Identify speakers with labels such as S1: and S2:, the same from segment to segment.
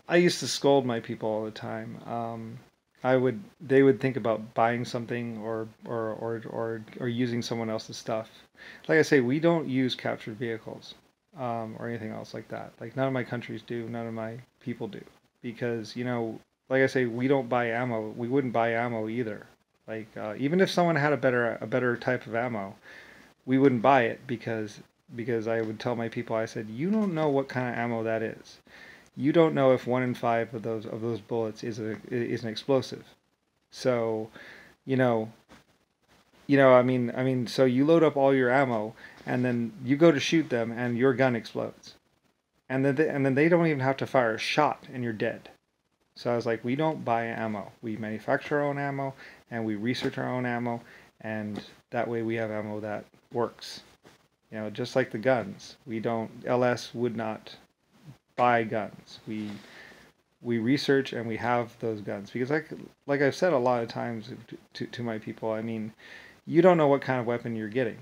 S1: I used to scold my people all the time. They would think about buying something or using someone else's stuff. Like I say, we don't use captured vehicles, or anything else like that. Like none of my countries do, none of my people do, because like I say, we don't buy ammo. We wouldn't buy ammo either. Like even if someone had a better type of ammo, we wouldn't buy it because I would tell my people, I said, you don't know what kind of ammo that is. You don't know if 1 in 5 of those bullets is an explosive. So, you know, so you load up all your ammo, and then you go to shoot them, and your gun explodes, and then they don't even have to fire a shot, and you're dead. So I was like, we don't buy ammo. We manufacture our own ammo, and we research our own ammo, and that way we have ammo that works. Just like the guns. We don't. LS would not buy guns. We research and we have those guns because like I've said a lot of times to my people, I mean, you don't know what kind of weapon you're getting.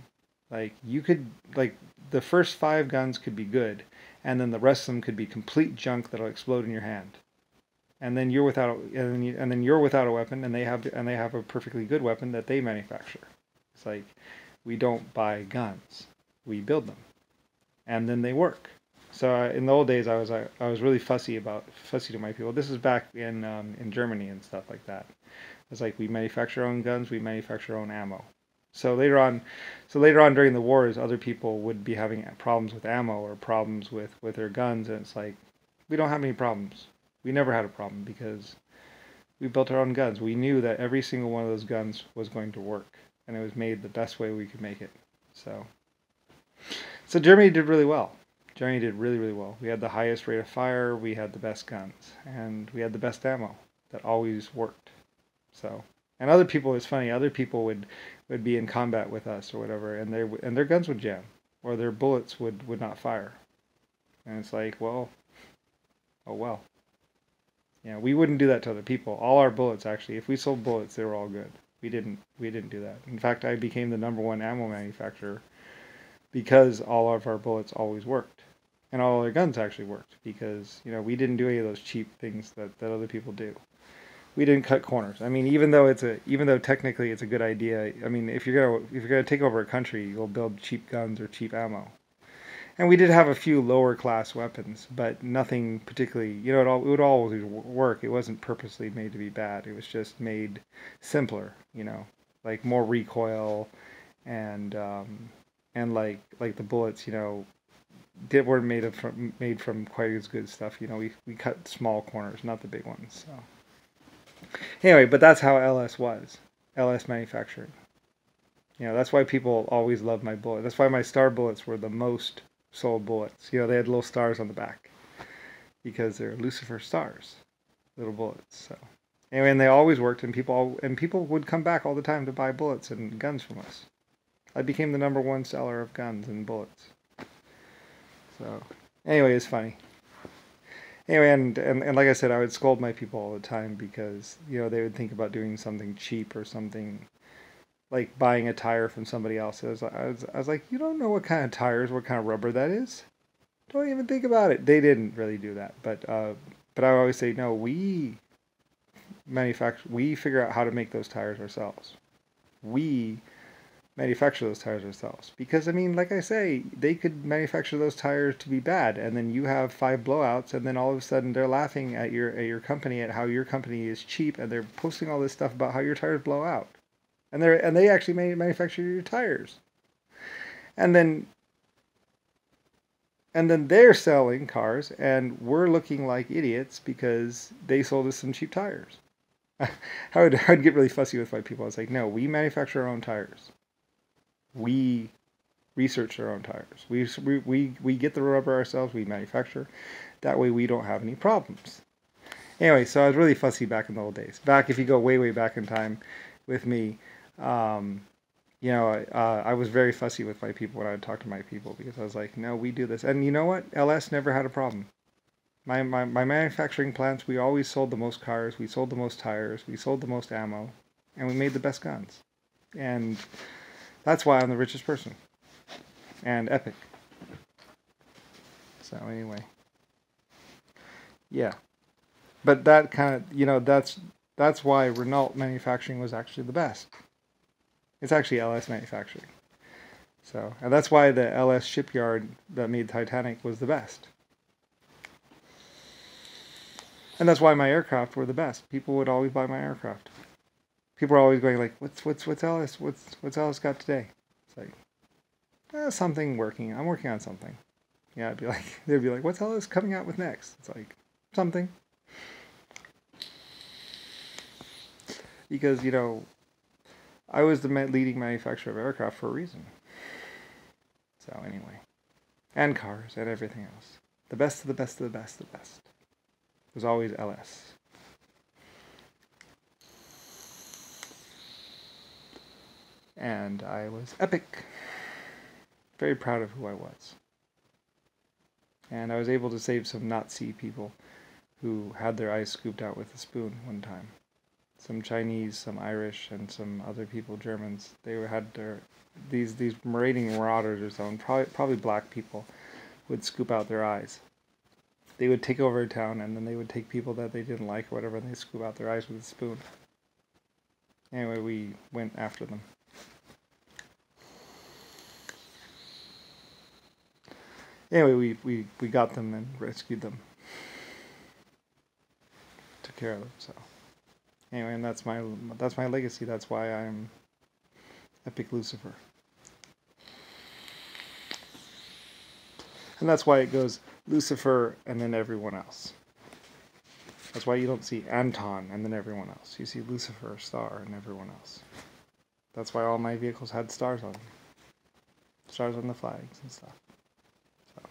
S1: Like you could like the first 5 guns could be good, and then the rest of them could be complete junk that'll explode in your hand. And then you're without a weapon, and they have a perfectly good weapon that they manufacture. It's like we don't buy guns, we build them, and then they work. So in the old days, I was really fussy to my people. This is back in Germany and stuff like that. It's like we manufacture our own guns, we manufacture our own ammo. So later on during the wars, other people would be having problems with ammo or problems with their guns, and it's like we don't have any problems. We never had a problem because we built our own guns. We knew that every single one of those guns was going to work, and it was made the best way we could make it. So Germany did really well. Germany did really, really well. We had the highest rate of fire, we had the best guns, and we had the best ammo that always worked. So, and other people, it's funny, other people would be in combat with us or whatever, and their guns would jam, or their bullets would not fire. And it's like, well, oh well. We wouldn't do that to other people. All our bullets, actually, if we sold bullets, they were all good. We didn't do that. In fact, I became the #1 ammo manufacturer because all of our bullets always worked. And all our guns actually worked because, we didn't do any of those cheap things that other people do. We didn't cut corners. I mean, even though technically it's a good idea, I mean, if you're gonna take over a country, you'll build cheap guns or cheap ammo. And we did have a few lower class weapons, but nothing particularly, it would always work. It wasn't purposely made to be bad. It was just made simpler, like more recoil and like the bullets, weren't made from quite as good stuff. We cut small corners, not the big ones. So anyway, but that's how LS was. LS manufacturing. That's why people always loved my bullet. That's why my star bullets were the most sold bullets. They had little stars on the back because they're Lucifer stars, little bullets. So anyway, and they always worked, and people would come back all the time to buy bullets and guns from us. I became the #1 seller of guns and bullets. So anyway, it's funny. Anyway, and like I said, I would scold my people all the time because they would think about doing something cheap or something like buying a tire from somebody else. I was like, you don't know what kind of tires, what kind of rubber that is. Don't even think about it. They didn't really do that, but I always say no. We figure out how to make those tires ourselves. We manufacture those tires ourselves because I mean, like I say, they could manufacture those tires to be bad, and then you have 5 blowouts, and then all of a sudden they're laughing at your company, at how your company is cheap, and they're posting all this stuff about how your tires blow out. And they actually manufacture your tires, and then they're selling cars, and we're looking like idiots because they sold us some cheap tires. I'd get really fussy with my people. I was like, no, we manufacture our own tires. We research our own tires. We get the rubber ourselves. We manufacture. That way, we don't have any problems. Anyway, so I was really fussy back in the old days. Back, if you go way back in time, with me. I was very fussy with my people when I would talk to my people because I was like, no, we do this. And you know what? LS never had a problem. My manufacturing plants, we always sold the most cars, we sold the most tires, we sold the most ammo, and we made the best guns. And that's why I'm the richest person. And epic. So anyway. Yeah. But that kind of, that's why Renault manufacturing was actually the best. It's actually LS manufacturing. So, and that's why the LS shipyard that made Titanic was the best. And that's why my aircraft were the best. People would always buy my aircraft. People are always going like, "What's Ellis? What's Ellis got today?" It's like, something working. I'm working on something. Yeah, they'd be like, "What's Ellis coming out with next?" It's like something. Because I was the leading manufacturer of aircraft for a reason. So anyway, and cars and everything else. The best of the best of the best of the best. It was always LS. And I was epic. Very proud of who I was. And I was able to save some Nazi people who had their eyes scooped out with a spoon one time. Some Chinese, some Irish, and some other people, Germans. They had these raiding marauders or something, probably black people, would scoop out their eyes. They would take over a town, and then they would take people that they didn't like or whatever, and they'd scoop out their eyes with a spoon. Anyway, we went after them. Anyway, we got them and rescued them. Took care of them, so. Anyway, and that's my legacy. That's why I'm Epic Lucifer. And that's why it goes Lucifer and then everyone else. That's why you don't see Anton and then everyone else. You see Lucifer, Star, and everyone else. That's why all my vehicles had stars on them. Stars on the flags and stuff. So.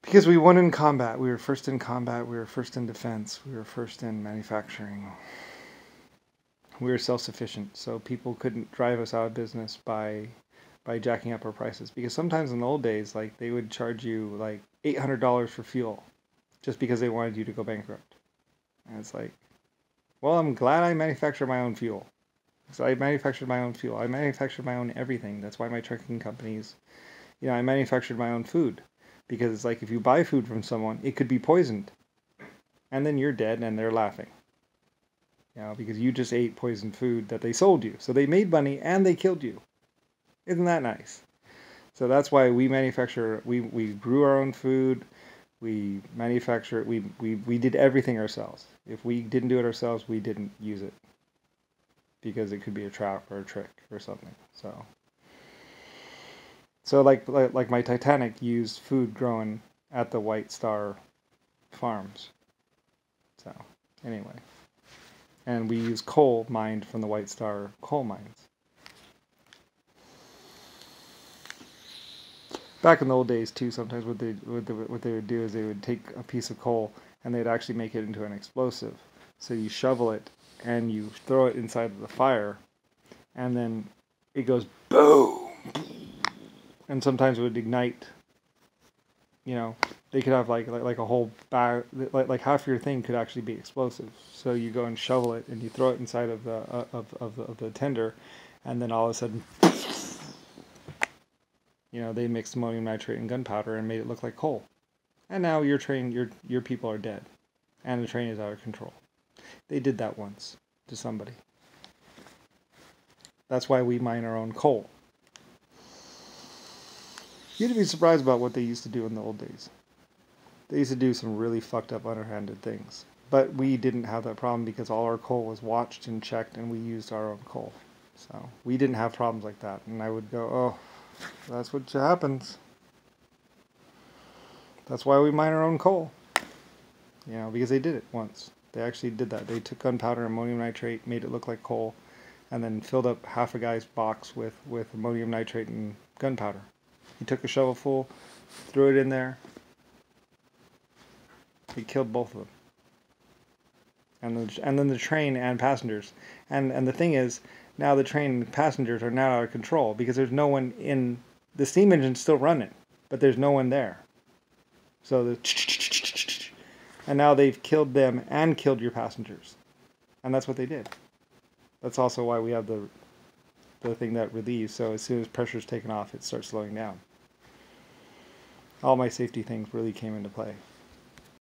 S1: Because we won in combat. We were first in combat. We were first in defense. We were first in manufacturing. We were self-sufficient. So people couldn't drive us out of business by jacking up our prices. Because sometimes in the old days, like, they would charge you like $800 for fuel just because they wanted you to go bankrupt. And it's like, well, I'm glad I manufactured my own fuel. So I manufactured my own fuel. I manufactured my own everything. That's why my trucking companies, I manufactured my own food. Because it's like, if you buy food from someone, it could be poisoned. And then you're dead and they're laughing. Because you just ate poisoned food that they sold you. So they made money and they killed you. Isn't that nice? So that's why we manufacture, we grew our own food, we manufacture it, we did everything ourselves. If we didn't do it ourselves, we didn't use it. Because it could be a trap or a trick or something. So like my Titanic used food grown at the White Star farms. So anyway. And we use coal mined from the White Star coal mines. Back in the old days too, sometimes what they would do is they would take a piece of coal and they'd actually make it into an explosive. So you shovel it and you throw it inside of the fire, and then it goes boom. And sometimes it would ignite. They could have like a whole bag, like half your thing could actually be explosive. So you go and shovel it and you throw it inside of the tender, and then all of a sudden, they mixed ammonium nitrate and gunpowder and made it look like coal. And now your people are dead, and the train is out of control. They did that once to somebody. That's why we mine our own coal. You'd be surprised about what they used to do in the old days. They used to do some really fucked up, underhanded things. But we didn't have that problem because all our coal was watched and checked, and we used our own coal. So we didn't have problems like that. And I would go, oh, that's what happens. That's why we mine our own coal. Because they did it once. They actually did that. They took gunpowder and ammonium nitrate, made it look like coal, and then filled up half a guy's box with ammonium nitrate and gunpowder. He took a shovelful, threw it in there. He killed both of them. And then the train and passengers. And the thing is, now the train and passengers are now out of control because there's no one in... The steam engine's still running, but there's no one there. So and now they've killed them and killed your passengers. And that's what they did. That's also why we have the thing that relieves. So as soon as pressure's taken off, it starts slowing down. All my safety things really came into play.